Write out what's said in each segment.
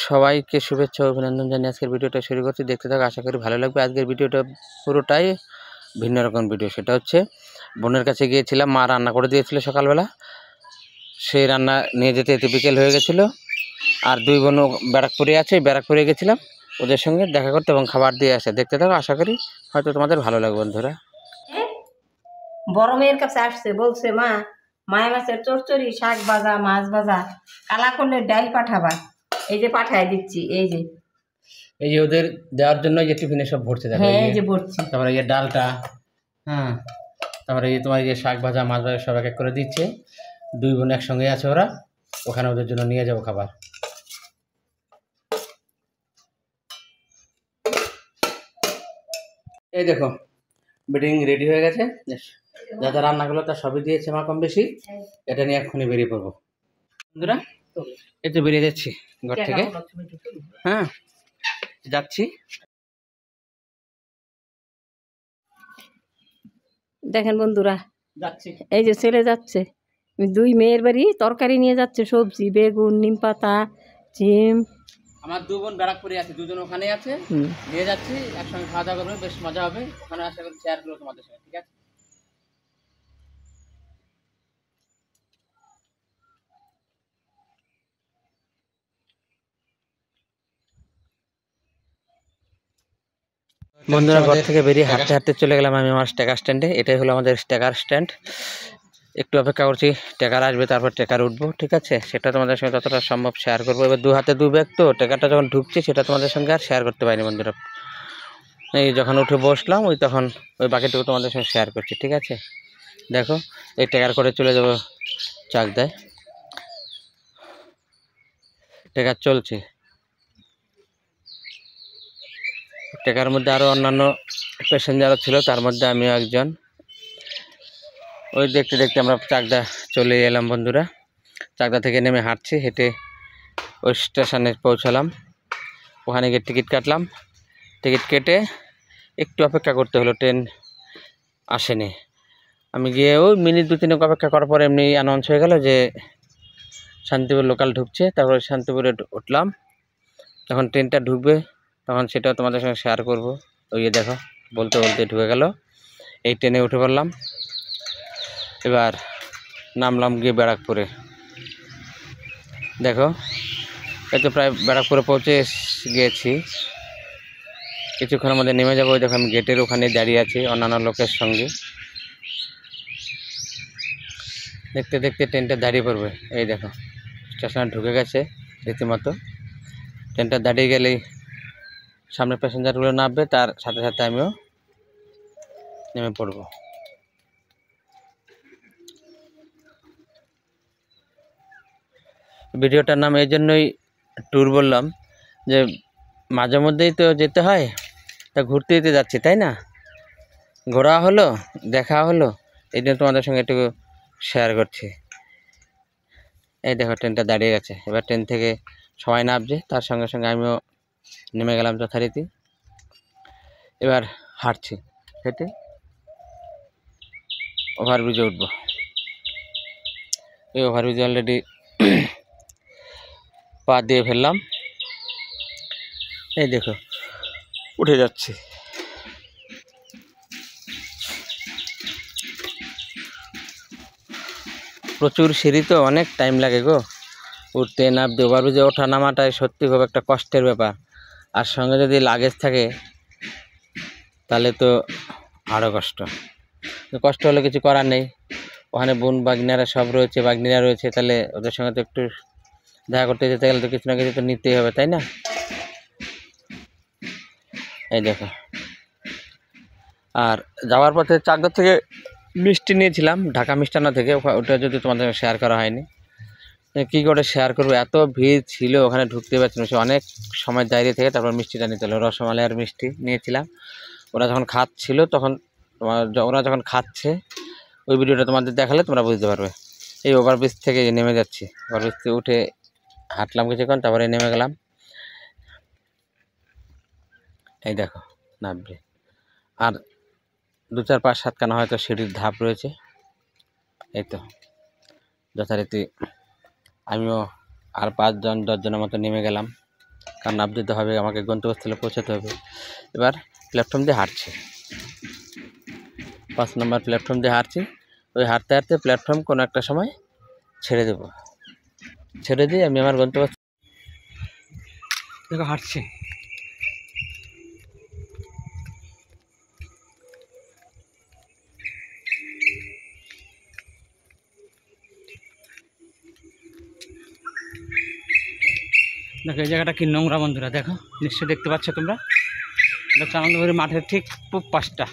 সবাইকে শুভেচ্ছা ও অভিনন্দন জানিয়ে আজকের ভিডিওটা শুরু করছি। দেখতে থাকো, আশা করি ভালো লাগবে। আজকের ভিডিওটা পুরোটাই ভিন্ন রকম ভিডিও। সেটা হচ্ছে বোনের কাছে গিয়েছিলাম, মা রান্না করে দিয়েছিল সকালবেলা। সেই রান্না নিয়ে যেতে যেতে বিকেল হয়ে গেছিলো। আর দুই বোনও ব্যারাকপুরে আছে, ব্যারাকপুরে গেছিলাম ওদের সঙ্গে দেখা করতে এবং খাবার দিয়ে আসে। দেখতে থাকো, আশা করি হয়তো তোমাদের ভালো লাগবে বন্ধুরা। বড় মেয়ের কাছে আসছে, বলছে মা মায়া মাছের চচ্চড়ি, শাক ভাজা, মাছ ভাজা, কালা করলে ডাল পাঠাবা। এই যে পাঠাই দিচ্ছি। এই যে ওদের দেওয়ার জন্য যে টিফিনে সব ভরছে, হ্যাঁ এই যে ভরছি। তারপরে এই ডালটা, হ্যাঁ, তারপরে এই তোমার যে শাক ভাজা, মাছ ভাজা সব এক এক করে দিচ্ছে। দুই বোন একসঙ্গে আছে, ওরা ওখানে ওদের জন্য নিয়ে যাবো খাবার। এই দেখো বেডিং রেডি হয়ে গেছে, যা যা রান্নাগুলো তার সবই দিয়েছে মা কম বেশি। এটা নিয়ে এক্ষুনি বেরিয়ে পড়বো বন্ধুরা। এই তো বেরিয়ে যাচ্ছি ঘর থেকে, হ্যাঁ যাচ্ছি। দেখেন বন্ধুরা, যাচ্ছি, এই যে ছেলে যাচ্ছে, দুই মেয়ের বাড়ি তরকারি নিয়ে যাচ্ছে, সবজি, বেগুন, নিম পাতা, চিম। আমার দু বোন ব্যারাকপুরে আছে, দুজন ওখানে আছে, নিয়ে যাচ্ছি। একসঙ্গে খাওয়া দাওয়া করবে, বেশ মজা হবে ওখানে। আশা করি শেয়ার করবো তোমাদের সঙ্গে, ঠিক আছে? বন্ধুরা, ঘর থেকে বেরিয়ে হাঁটতে হাঁটতে চলে গেলাম আমি আমার স্টেকার স্ট্যান্ডে। এটাই হলো আমাদের স্টেকার স্ট্যান্ড। একটু অপেক্ষা করছি, টেকার আসবে, তারপর টেকার উঠবো, ঠিক আছে? সেটা তোমাদের সঙ্গে যতটা সম্ভব শেয়ার করবো। এবার দু হাতে দু ব্যাগ, তো টেকারটা যখন ঢুকছে সেটা তোমাদের সঙ্গে আর শেয়ার করতে পারিনি বন্ধুরা। এই যখন উঠে বসলাম ওই তখন ওই বাকিটুকু তোমাদের সঙ্গে শেয়ার করছি, ঠিক আছে? দেখো এই টেকার করে চলে যাবো চাকদায়। টেকার চলছে, টেকার মধ্যে আরও অন্যান্য প্যাসেঞ্জারও ছিল, তার মধ্যে আমিও একজন। ওই দেখতে দেখতে আমরা চাকদা চলে এলাম বন্ধুরা। চাকদা থেকে নেমে হাঁটছি, হেঁটে ওই স্টেশনে পৌঁছালাম। ওখানে গিয়ে টিকিট কাটলাম। টিকিট কেটে একটু অপেক্ষা করতে হলো, ট্রেন আসেনি। আমি গিয়ে ওই মিনিট দু তিনেক অপেক্ষা করার পর এমনি অ্যানাউন্স হয়ে গেল যে শান্তিপুর লোকাল ঢুকছে। তারপরে শান্তিপুরে উঠলাম। যখন ট্রেনটা ঢুকবে তখন সেটা তোমাদের সঙ্গে শেয়ার করব। ওই দেখো বলতে বলতে ঢুকে গেল। এই ট্রেনে উঠে পড়লাম। এবার নামলাম গিয়ে ব্যারাকপুরে। দেখো এই তো প্রায় ব্যারাকপুরে পৌঁছে গিয়েছি। কিছুক্ষণের মধ্যে নেমে যাবো। ওই দেখো আমি গেটের ওখানে দাঁড়িয়ে আছি অন্যান্য লোকের সঙ্গে। দেখতে দেখতে ট্রেনটা দাঁড়িয়ে পড়বে। এই দেখো স্টেশনে ঢুকে গেছে রীতিমতো। ট্রেনটা দাঁড়িয়ে গেলেই সামনে প্যাসেঞ্জারগুলো নামবে, তার সাথে সাথে আমিও নেমে পড়ব। ভিডিওটার নাম এই জন্যই ট্যুর বললাম যে মাঝে মধ্যেই তো যেতে হয়, তা ঘুরতে যেতে যাচ্ছি, তাই না? ঘোরা হলো, দেখা হলো, এই জন্য তোমাদের সঙ্গে একটু শেয়ার করছি। এই দেখো ট্রেনটা দাঁড়িয়ে গেছে। এবার ট্রেন থেকে সবাই নামছে, তার সঙ্গে সঙ্গে আমিও নেমে গেলাম যথারীতি। এবার হাঁটছি, হেঁটে ওভারব্রিজে উঠবো। এই ওভারব্রিজে অলরেডি পা দিয়ে ফেললাম। এই দেখো উঠে যাচ্ছি। প্রচুর সিঁড়ি, তো অনেক টাইম লাগে গো উঠতে নামতে। ওভারব্রিজে ওঠা নামাটাই সত্যি খুব একটা কষ্টের ব্যাপার। আর সঙ্গে যদি লাগেজ থাকে তাহলে তো আরও কষ্ট। কষ্ট হলে কিছু করার নেই। ওখানে বোন বাগনিরা সব রয়েছে, বাগনিরা রয়েছে, তাহলে ওদের সঙ্গে তো একটু দেখা করতে যেতে গেলে তো কিছু না কিছু তো নিতেই হবে, তাই না? এই দেখো। আর যাওয়ার পথে চাকদা থেকে মিষ্টি নিয়েছিলাম, ঢাকা মিষ্টান্ন থেকে। ওটা যদি তোমাদের শেয়ার করা হয়নি, কী করে শেয়ার করবো, এত ভিড় ছিল ওখানে ঢুকতে পারছিলাম। সে অনেক সময় দাঁড়িয়ে থেকে তারপর মিষ্টিটা নিতে হলো। রসমালাই আর মিষ্টি নিয়েছিলাম। ওরা যখন খাচ্ছিল তখন ওরা যখন খাচ্ছে ওই ভিডিওটা তোমাদের দেখালে তোমরা বুঝতে পারবে। এই ওভারব্রিজ থেকে নেমে যাচ্ছি। ওভারব্রিজ থেকে উঠে হাঁটলাম কিছুক্ষণ, তারপরে নেমে গেলাম। এই দেখো নামবে। আর 2 4 5 7 খানা হয়তো সিঁড়ির ধাপ রয়েছে। এই তো যথারীতি আমিও আর 5 জন 10 জনের মতো নেমে গেলাম। কারণ নাপ দিতে হবে, আমাকে গন্তব্যস্থলে পৌঁছাতে হবে। এবার প্ল্যাটফর্ম দিয়ে হাঁটছি, 5 নম্বর প্ল্যাটফর্ম দিয়ে হাঁটছি। ওই হাঁটতে হাঁটতে প্ল্যাটফর্ম কোনো একটা সময় ছেড়ে দেব, ছেড়ে দিয়ে আমি আমার গন্তব্য দেখো হাঁটছি। দেখো এই জায়গাটা কি নোংরা বন্ধুরা, দেখো নিশ্চয়ই দেখতে পাচ্ছ তোমরা। এটা হচ্ছে আনন্দপুরি মাঠের ঠিক পূব পাশটা,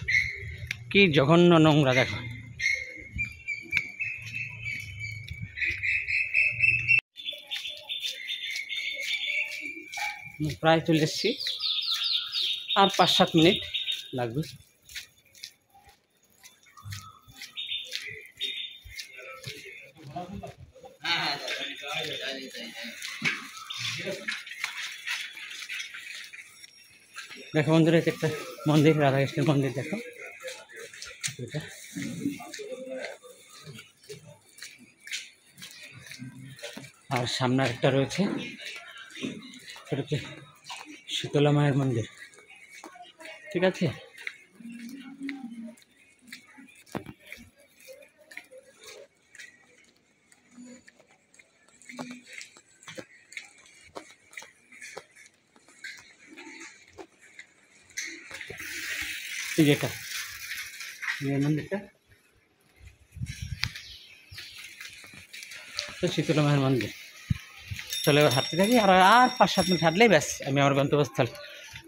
কি জঘন্য নোংরা দেখো। প্রায় চলে এসেছি, আর 5-7 মিনিট লাগবে। দেখো বন্ধুরা, এটা একটা মন্দির, রাধাকৃষ্ণের মন্দির। দেখো এটা আর সামনে একটা রয়েছে, সেটা হচ্ছে শীতলা মায়ের মন্দির। ঠিক আছে, এই যেটা এই মন্দিরটা তো শীতলা মায়ের মন্দির। চলে এবার হাঁটতে থাকি, আর 5-7 মিনিট হাঁটলেই ব্যাস আমি আমার গন্তব্যস্থল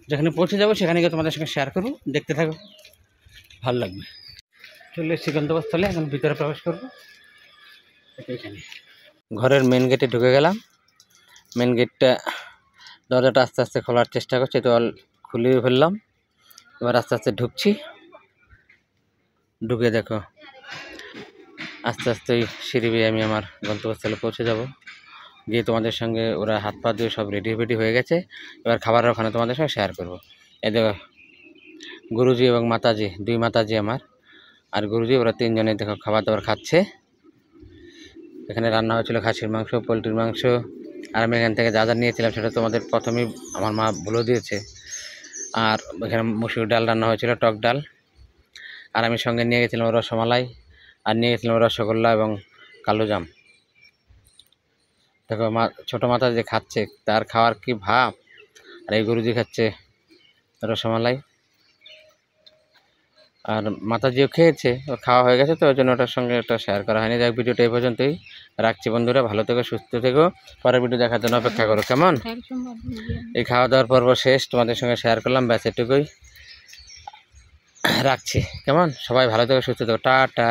যেখানে পৌঁছে যাবো সেখানে গিয়ে তোমাদের সঙ্গে শেয়ার করবো। দেখতে থাকো, ভালো লাগবে। চলে এসেছি গন্তব্যস্থলে, এখন ভিতরে প্রবেশ করবো। এখানে ঘরের মেন গেটে ঢুকে গেলাম। মেন গেটটা, দরজাটা আস্তে আস্তে খোলার চেষ্টা করছি, তো খুলে ফেললাম। এবার আস্তে আস্তে ঢুকছি, ঢুকে দেখো আস্তে আস্তে সিঁড়ি বেয়ে আমি আমার গন্তব্যস্থলে পৌঁছে যাব। গিয়ে তোমাদের সঙ্গে ওরা হাত পা দিয়ে সব রেডি হয়ে গেছে। এবার খাবারের ওখানে তোমাদের সঙ্গে শেয়ার করবো। এই দেখো গুরুজি এবং মাতাজি, 2 মাতাজি আমার আর গুরুজি, ওরা 3 জনে দেখো খাবার দাবার খাচ্ছে। এখানে রান্না হয়েছিল খাসির মাংস, পোলট্রির মাংস, আর আমি এখান থেকে যা যা নিয়েছিলাম সেটা তোমাদের প্রথমেই আমার মা বলে দিয়েছে। আর এখানে মুসুর ডাল রান্না হয়েছিল, টক ডাল। আর আমি সঙ্গে নিয়ে গেছিলাম রসমালাই, আর নিয়ে গেছিলাম রসগোল্লা এবং কালোজাম। দেখো ছোটো মাথা যে খাচ্ছে, তার খাওয়ার কি ভাব। আর এই গুরুজি খাচ্ছে রসমালাই, আর মাতাজিও খেয়েছে, ওর খাওয়া হয়ে গেছে, তো ওই জন্য ওটার সঙ্গে ওটা শেয়ার করা হয়নি। দেখ ভিডিওটা এই পর্যন্তই রাখছি বন্ধুরা, ভালো থেকো, সুস্থ থেকো, পরের ভিডিও দেখার জন্য অপেক্ষা করো, কেমন? এই খাওয়া দাওয়ার পর্ব শেষ, তোমাদের সঙ্গে শেয়ার করলাম, ব্যাস এটুকুই, রাখছি, কেমন? সবাই ভালো থেকো, সুস্থ থেকো, টাটা।